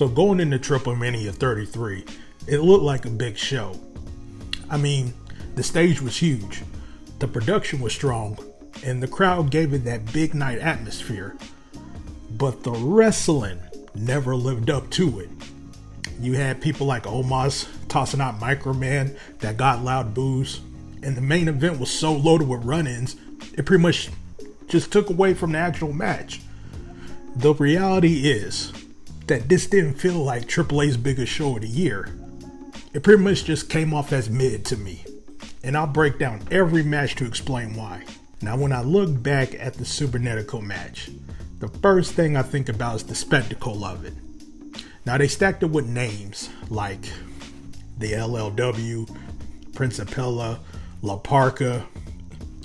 So going into TripleMania 33, it looked like a big show. I mean, the stage was huge, the production was strong, and the crowd gave it that big night atmosphere. But the wrestling never lived up to it. You had people like Omos tossing out Microman that got loud boos, and the main event was so loaded with run-ins, it pretty much just took away from the actual match. The reality is that this didn't feel like AAA's biggest show of the year. It pretty much just came off as mid to me, and I'll break down every match to explain why. Now, when I look back at the cibernetico match, the first thing I think about is the spectacle of it. Now, they stacked it with names like the LLW, Principella, La Parka,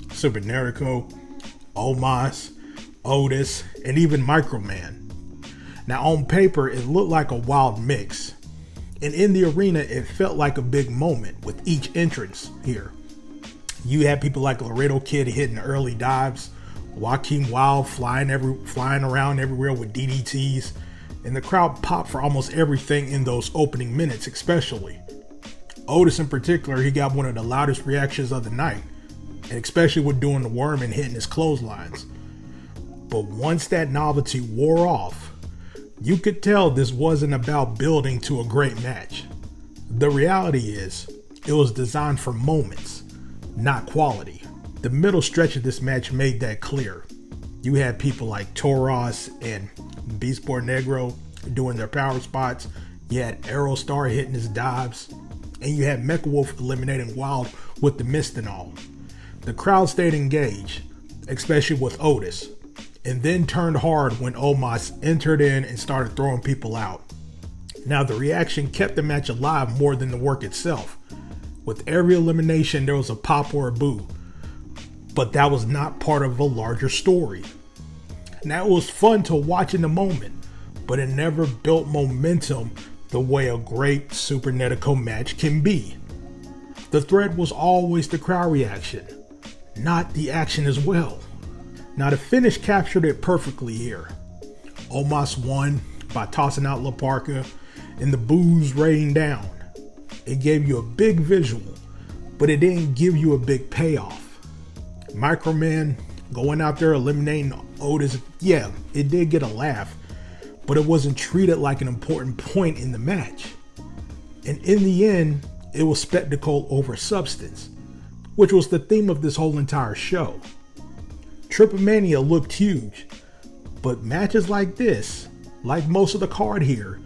Cibernetico, Omos, Otis, and even Microman. Now, on paper, it looked like a wild mix. And in the arena, it felt like a big moment with each entrance here. You had people like Laredo Kid hitting early dives, Joaquin Wild flying around everywhere with DDTs, and the crowd popped for almost everything in those opening minutes especially. Otis in particular, he got one of the loudest reactions of the night, and especially with doing the worm and hitting his clotheslines. But once that novelty wore off, you could tell this wasn't about building to a great match. The reality is, it was designed for moments, not quality. The middle stretch of this match made that clear. You had people like Toros and Beastboy Negro doing their power spots. You had Aerostar hitting his dives. And you had Mecha Wolf eliminating Wild with the mist and all. The crowd stayed engaged, especially with Otis, and then turned hard when Omos entered in and started throwing people out. Now, the reaction kept the match alive more than the work itself. With every elimination, there was a pop or a boo, but that was not part of a larger story. Now, it was fun to watch in the moment, but it never built momentum the way a great cibernetico match can be. The thread was always the crowd reaction, not the action as well. Now, the finish captured it perfectly here. Omos won by tossing out La Parka and the boos rained down. It gave you a big visual, but it didn't give you a big payoff. Microman going out there eliminating Otis, yeah, it did get a laugh, but it wasn't treated like an important point in the match. And in the end, it was spectacle over substance, which was the theme of this whole entire show. TripleMania looked huge, but matches like this, like most of the card here,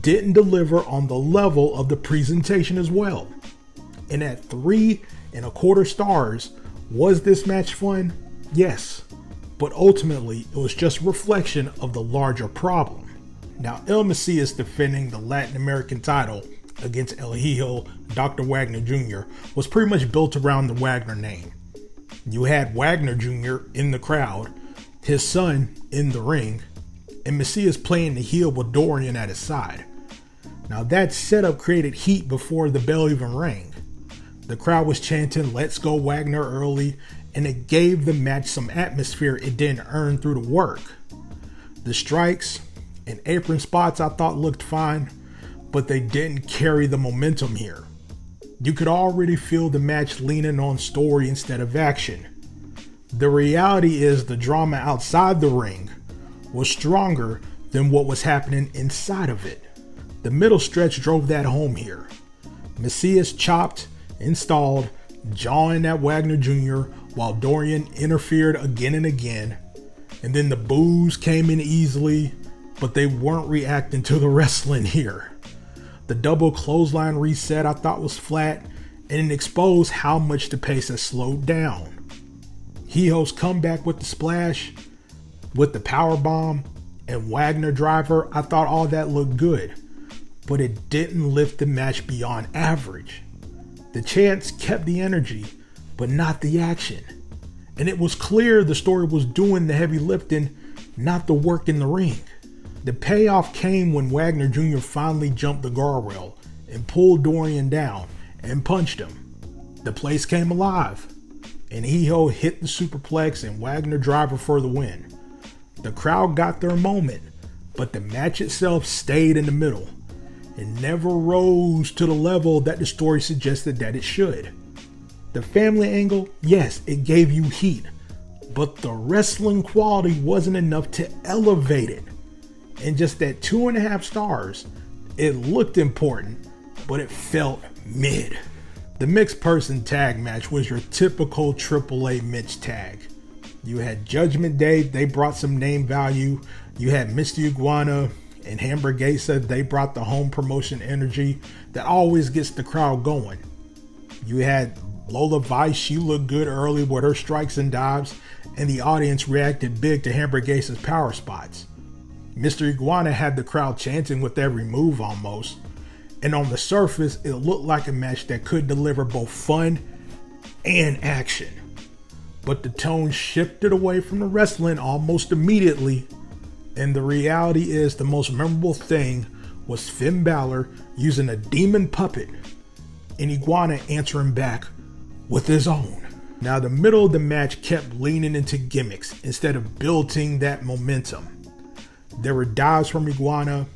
didn't deliver on the level of the presentation as well. And at 3.25 stars, was this match fun? Yes, but ultimately it was just a reflection of the larger problem. Now, El Mesías defending the Latin American title against El Hijo, Dr. Wagner Jr. was pretty much built around the Wagner name. You had Wagner Jr. in the crowd, his son in the ring, and Mesías playing the heel with Dorian at his side. Now, that setup created heat before the bell even rang. The crowd was chanting "Let's go Wagner" early, and it gave the match some atmosphere it didn't earn through the work. The strikes and apron spots I thought looked fine, but they didn't carry the momentum here. You could already feel the match leaning on story instead of action. The reality is the drama outside the ring was stronger than what was happening inside of it. The middle stretch drove that home here. Mesías chopped, installed, jawing at Wagner Jr. while Dorian interfered again and again. And then the boos came in easily, but they weren't reacting to the wrestling here. The double clothesline reset I thought was flat, and it exposed how much the pace has slowed down. Hijo's comeback with the splash, with the power bomb, and Wagner driver, I thought all that looked good, but it didn't lift the match beyond average. The chants kept the energy, but not the action. And it was clear the story was doing the heavy lifting, not the work in the ring. The payoff came when Wagner Jr. finally jumped the guardrail and pulled Dorian down and punched him. The place came alive, and Hijo hit the superplex and Wagner driver for the win. The crowd got their moment, but the match itself stayed in the middle. It never rose to the level that the story suggested that it should. The family angle, yes, it gave you heat, but the wrestling quality wasn't enough to elevate it. And just at 2.5 stars, it looked important, but it felt mid. The mixed person tag match was your typical AAA mixed tag. You had Judgment Day, they brought some name value. You had Mr. Iguana and Hamburguesa, they brought the home promotion energy that always gets the crowd going. You had Lola Vice, she looked good early with her strikes and dives, and the audience reacted big to Hamburguesa's power spots. Mr. Iguana had the crowd chanting with every move almost, and on the surface, it looked like a match that could deliver both fun and action. But the tone shifted away from the wrestling almost immediately, and the reality is the most memorable thing was Finn Balor using a demon puppet and Iguana answering back with his own. Now the middle of the match kept leaning into gimmicks instead of building that momentum. There were dives from Iguana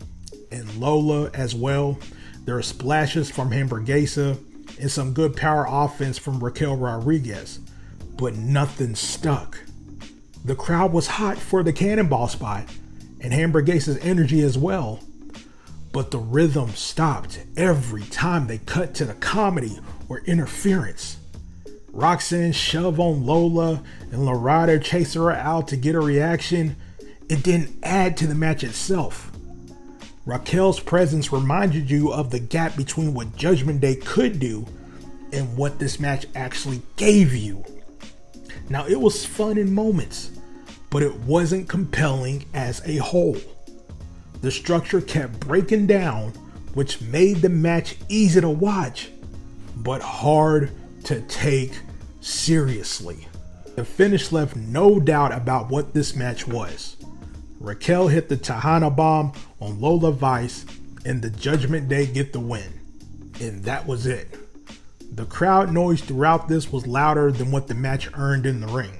and Lola as well. There were splashes from Hamburguesa and some good power offense from Raquel Rodriguez, but nothing stuck. The crowd was hot for the cannonball spot and Hamburguesa's energy as well, but the rhythm stopped every time they cut to the comedy or interference. Roxanne's shove on Lola and Lorada chasing her out to get a reaction, it didn't add to the match itself. Raquel's presence reminded you of the gap between what Judgment Day could do and what this match actually gave you. Now it was fun in moments, but it wasn't compelling as a whole. The structure kept breaking down, which made the match easy to watch, but hard to take seriously. The finish left no doubt about what this match was. Raquel hit the Tejana bomb on Lola Vice, and the Judgment Day get the win. And that was it. The crowd noise throughout this was louder than what the match earned in the ring.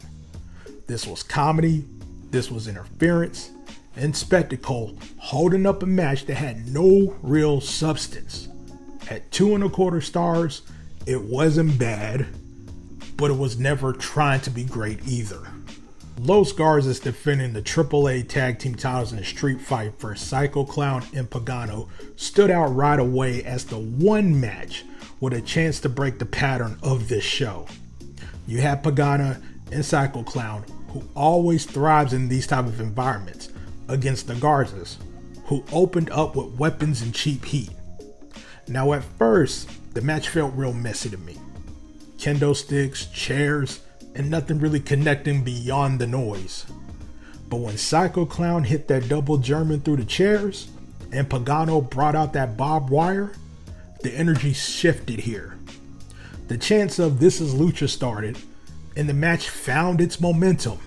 This was comedy, this was interference, and spectacle holding up a match that had no real substance. At 2.25 stars, it wasn't bad, but it was never trying to be great either. Los Garzas defending the AAA tag team titles in a street fight for Psycho Clown and Pagano stood out right away as the one match with a chance to break the pattern of this show. You have Pagano and Psycho Clown, who always thrives in these type of environments, against the Garzas, who opened up with weapons and cheap heat. Now at first, the match felt real messy to me. Kendo sticks, chairs, and nothing really connecting beyond the noise. But when Psycho Clown hit that double German through the chairs, and Pagano brought out that barbed wire, the energy shifted here. The chance of "this is lucha" started, and the match found its momentum.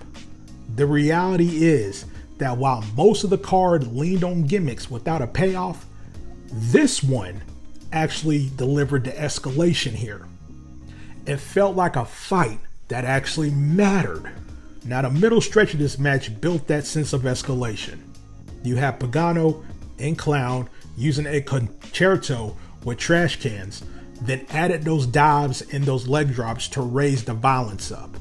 The reality is that while most of the card leaned on gimmicks without a payoff, this one actually delivered the escalation here. It felt like a fight that actually mattered. Now the middle stretch of this match built that sense of escalation. You have Pagano and Clown using a concerto with trash cans, then added those dives and those leg drops to raise the violence up.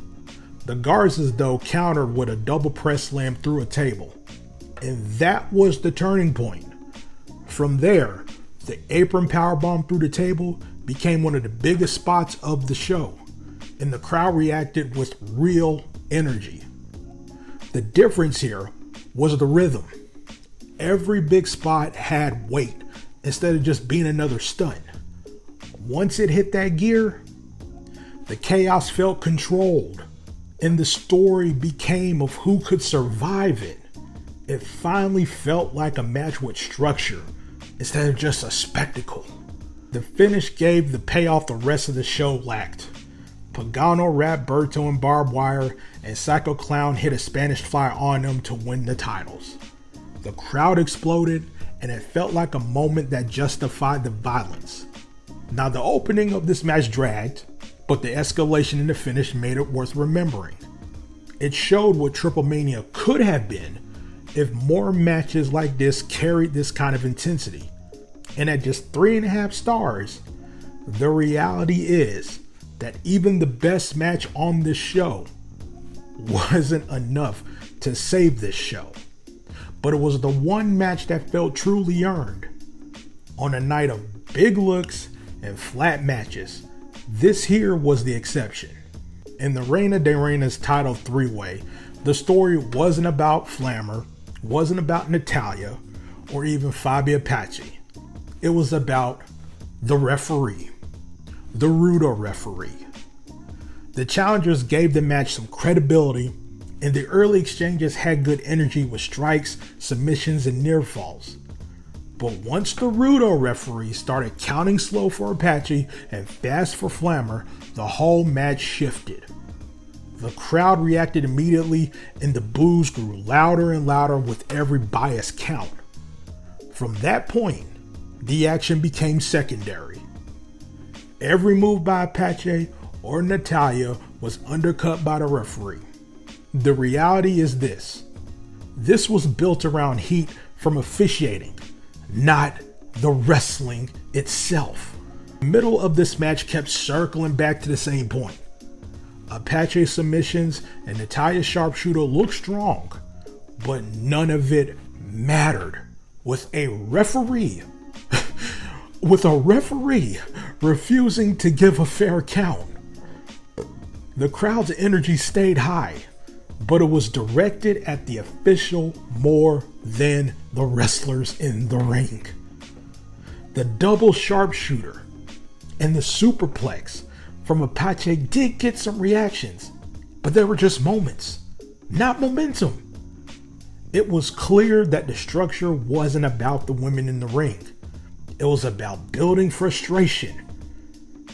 The Garzas though countered with a double press slam through a table. And that was the turning point. From there, the apron powerbomb through the table became one of the biggest spots of the show, and the crowd reacted with real energy. The difference here was the rhythm. Every big spot had weight instead of just being another stunt. Once it hit that gear, the chaos felt controlled, and the story became of who could survive it. It finally felt like a match with structure instead of just a spectacle. The finish gave the payoff the rest of the show lacked. Pagano wrapped Berto in barbed wire, and Psycho Clown hit a Spanish fly on them to win the titles. The crowd exploded, and it felt like a moment that justified the violence. Now the opening of this match dragged, but the escalation in the finish made it worth remembering. It showed what TripleMania could have been if more matches like this carried this kind of intensity. And at just 3.5 stars, the reality is that even the best match on this show wasn't enough to save this show. But it was the one match that felt truly earned. On a night of big looks and flat matches, this here was the exception. In the Reina de Reinas title 3-way, the story wasn't about Flammer, wasn't about Natalya, or even Faby Apache. It was about the referee, the Rudo referee. The challengers gave the match some credibility, and the early exchanges had good energy with strikes, submissions, and near falls. But once the Rudo referee started counting slow for Apache and fast for Flammer, the whole match shifted. The crowd reacted immediately, and the boos grew louder and louder with every bias count. From that point, the action became secondary. Every move by Apache or Natalya was undercut by the referee. The reality is this. This was built around heat from officiating, not the wrestling itself. The middle of this match kept circling back to the same point. Apache submissions and Natalya's sharpshooter looked strong, but none of it mattered with a referee refusing to give a fair count. The crowd's energy stayed high, but it was directed at the official more than the wrestlers in the ring. The double sharpshooter and the superplex from Apache did get some reactions, but they were just moments, not momentum. It was clear that the structure wasn't about the women in the ring. It was about building frustration,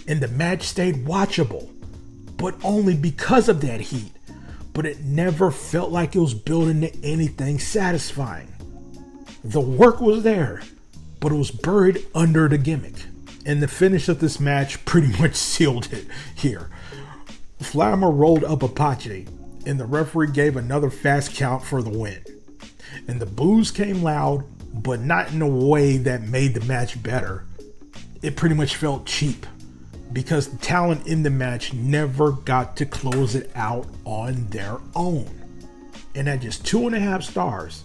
and the match stayed watchable, but only because of that heat. But it never felt like it was building to anything satisfying. The work was there, but it was buried under the gimmick. And the finish of this match pretty much sealed it here. Flammer rolled up Apache, and the referee gave another fast count for the win. And the boos came loud, but not in a way that made the match better. It pretty much felt cheap, because the talent in the match never got to close it out on their own. And at just 2.5 stars,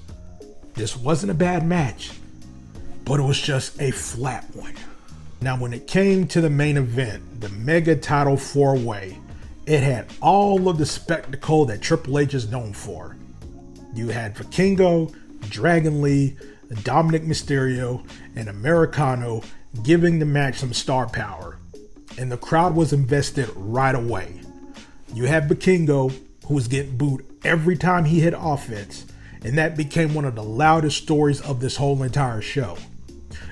this wasn't a bad match, but it was just a flat one. Now, when it came to the main event, the mega title 4-way, it had all of the spectacle that Triple H is known for. You had Vikingo, Dragon Lee, Dominik Mysterio, and Americano giving the match some star power. And the crowd was invested right away. You had Vikingo, who was getting booed every time he hit offense, and that became one of the loudest stories of this whole entire show.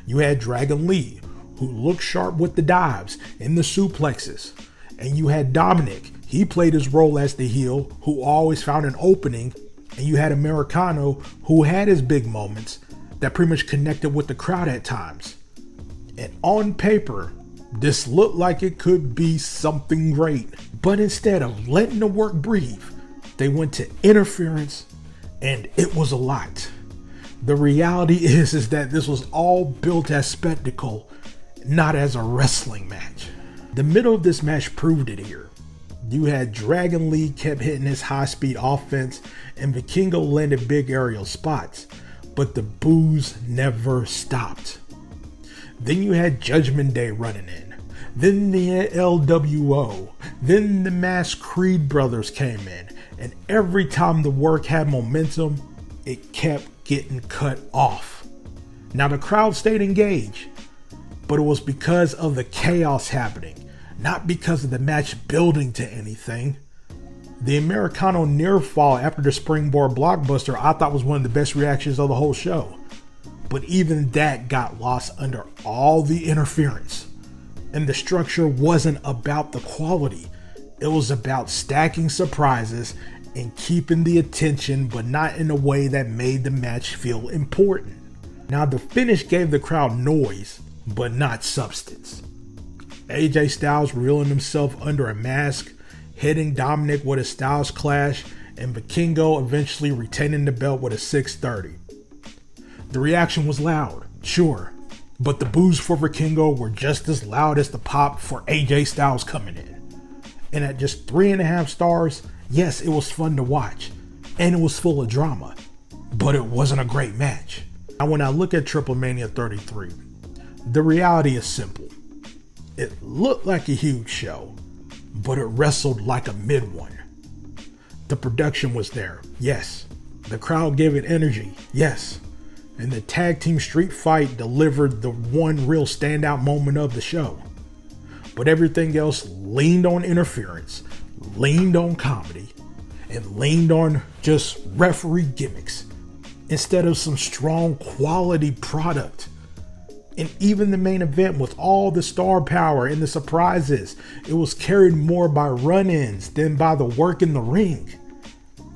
You had Dragon Lee, who looked sharp with the dives and the suplexes. And you had Dominik, he played his role as the heel, who always found an opening. And you had Americano, who had his big moments that pretty much connected with the crowd at times. And on paper, this looked like it could be something great. But instead of letting the work breathe, they went to interference, and it was a lot. The reality is that this was all built as spectacle, not as a wrestling match. The middle of this match proved it here. You had Dragon Lee kept hitting his high-speed offense, and Vikingo landed big aerial spots, but the boos never stopped. Then you had Judgment Day running in, then the LWO, then the Masked Creed brothers came in, and every time the work had momentum, it kept getting cut off. Now the crowd stayed engaged, but it was because of the chaos happening, not because of the match building to anything. The Americano near fall after the springboard blockbuster I thought was one of the best reactions of the whole show. But even that got lost under all the interference. And the structure wasn't about the quality. It was about stacking surprises and keeping the attention, but not in a way that made the match feel important. Now the finish gave the crowd noise, but not substance. AJ Styles revealing himself under a mask, hitting Dominik with a Styles clash, and Vikingo eventually retaining the belt with a 630. The reaction was loud, sure, but the boos for Vikingo were just as loud as the pop for AJ Styles coming in. And at just 3.5 stars, yes, it was fun to watch, and it was full of drama, but it wasn't a great match. Now when I look at TripleMania 33, the reality is simple. It looked like a huge show, but it wrestled like a mid one. The production was there, yes. The crowd gave it energy, yes. And the tag team street fight delivered the one real standout moment of the show. But everything else leaned on interference, leaned on comedy, and leaned on just referee gimmicks instead of some strong quality product. And even the main event with all the star power and the surprises, it was carried more by run-ins than by the work in the ring.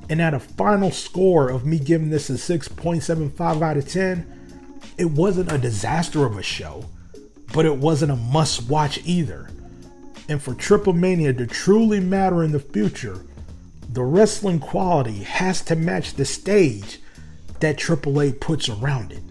And at a final score of me giving this a 6.75 out of 10, it wasn't a disaster of a show, but it wasn't a must-watch either. And for TripleMania to truly matter in the future, the wrestling quality has to match the stage that AAA puts around it.